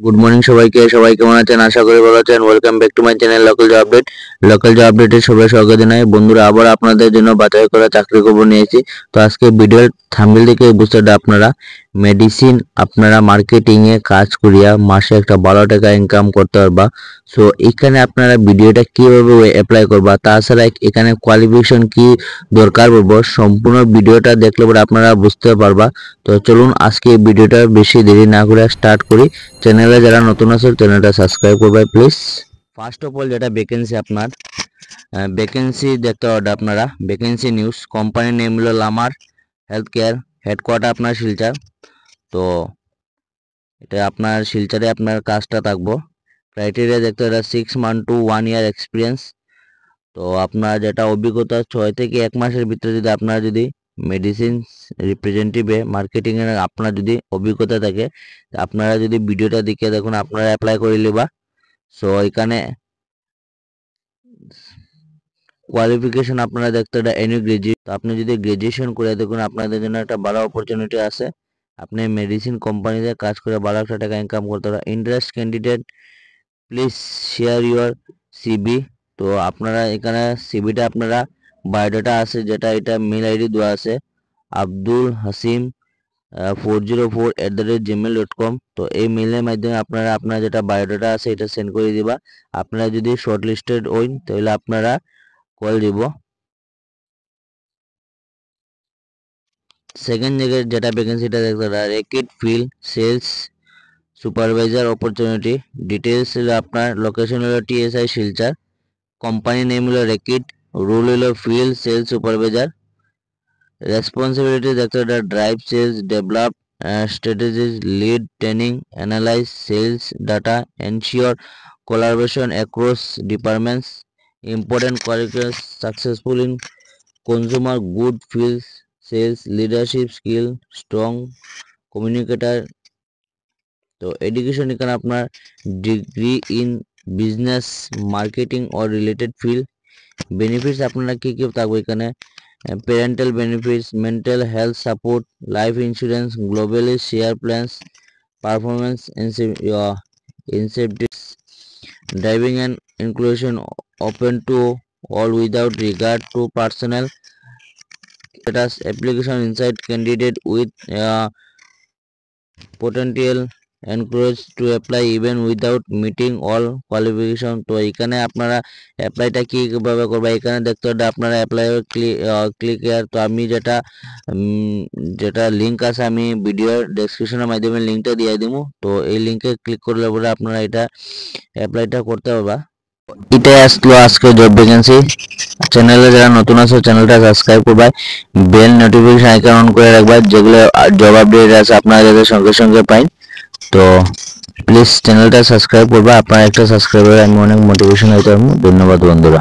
Good morning সবাইকে। সবাই কেমন আছেন? আশা করি ভালো আছেন। Welcome back to my channel local job update. Local job আপডেটে সবাই স্বাগত জানাই। বন্ধুরা, আবার আপনাদের জন্য বাছাই করা চাকরির খবর নিয়েছি। তো আজকে ভিডিওর থাম্বনেল থেকে বুঝতে আপনারা মেডিসিন আপনারা মার্কেটিংয়ে কাজ করিয়া মাসে একটা ভালো টাকা ইনকাম করতে পারবা। সো এখানে আপনারা ভিডিওটা কিভাবে অ্যাপ্লাই করবা, তাছাড়া এখানে কোয়ালিফিকেশন কি দরকার পড়বো, সম্পূর্ণ ভিডিওটা দেখলে পরে আপনারা বুঝতে পারবা। তো চলুন আজকে এই ভিডিওটা বেশি দেরি না করে স্টার্ট করি। চ্যানেলে যারা নতুন আছে চ্যানেলটা সাবস্ক্রাইব করবে প্লিজ। ফার্স্ট অফ অল যেটা ভ্যাকেন্সি আপনার ভ্যাকেন্সি দেখতে হবে আপনারা ভ্যাকেন্সি নিউজ। কোম্পানির নেম হলো লামার হেলথ কেয়ার, হেডকোয়ার্টার আপনার শিলচর। তো এটা আপনার শিলচরে আপনার কাজটা থাকবো। ক্রাইটেরিয়া দেখতে হবে 6 মান্থ টু 1 ইয়ার এক্সপিরিয়েন্স। তো আপনার যেটা অভিজ্ঞতা 6 থেকে 1 মাসের ভিতরে যদি আপনারা যদি মেডিসিন রিপ্রেজেন্টেটিভে মার্কেটিংয়ের আপনার যদি অভিজ্ঞতা থাকে, আপনারা যদি ভিডিওটা দেখে দেখুন আপনারা অ্যাপ্লাই করে নেবা। সো এখানে কোয়ালিফিকেশন আপনারা দেখতে এটা এনি গ্রাজুয়েট। তো আপনি যদি গ্রাজুয়েশন করে দেখুন আপনাদের জন্য একটা ভালো অপরচুনিটি আছে। আপনি মেডিসিন কোম্পানিতে কাজ করে ভালো একটা টাকা ইনকাম করতে পারেন। Interest candidate please share your CB. তো আপনারা এখানে সিবিটা আপনারা বায়োডাটা আছে, যেটা এটা মেল আইডি দেওয়া আছে আব্দুল হাসিম 404@gmail.com। তো এই মেলের মাধ্যমে আপনারা আপনার যেটা বায়োডাটা আছে এটা সেন্ড করে দিবা। আপনারা যদি শর্ট লিস্টেড হইন তাহলে আপনারা কল দিব। সেকেন্ড জায়গায় যেটা ভ্যাকেন্সিটা দেখতে Reckitt field sales supervisor opportunity. Details হলো আপনার লোকেশন হলো টিএসআই শিলচর, কোম্পানি নেম হলো রেকিড, রোল হলো ফিল্ড সেলস সুপারভাইজার। রেসপন্সিবিলিটি দেখতে হবে drive sales, develop strategies, lead training, analyze sales data, ensure collaboration across departments. Important qualifications: successful in consumer good field sales, leadership skill, strong communicator। তো education এখানে আপনার degree in business marketing or related field. Benefits আপনারা কি কি থাকবে এখানে parental benefits, mental health support, life insurance, globally share plans, performance incentives, driving and inclusion open to all without regard to personal status, application inside candidate with potential encouraged to apply even without meeting all qualification। তো এখানে আপনারা অ্যাপ্লাইটা কীভাবে করবে এখানে দেখতে হবে আপনারা apply click here. তো আমি যেটা লিঙ্ক আছে আমি ভিডিওর ডেসক্রিপশনের মাধ্যমে লিঙ্কটা দিয়ে দিব। তো এই লিঙ্কে ক্লিক করলে পরে আপনারা এটা অ্যাপ্লাইটা করতে পারবা। এটাই আসলো আজকে জব ভ্যাকেন্সি। চ্যানেলে যারা নতুন আছে চ্যানেলটা সাবস্ক্রাইব করবা, বেল নোটিফিকেশন আইকন অন করে রাখবা, যেগুলো জব আপডেট আছে আপনারা যাতে সঙ্গে সঙ্গে পাই। তো প্লিজ চ্যানেলটা সাবস্ক্রাইব করবা। আপনার একটা সাবস্ক্রাইবার আমি অনেক মোটিভেশন হইতে পারবো। ধন্যবাদ বন্ধুরা।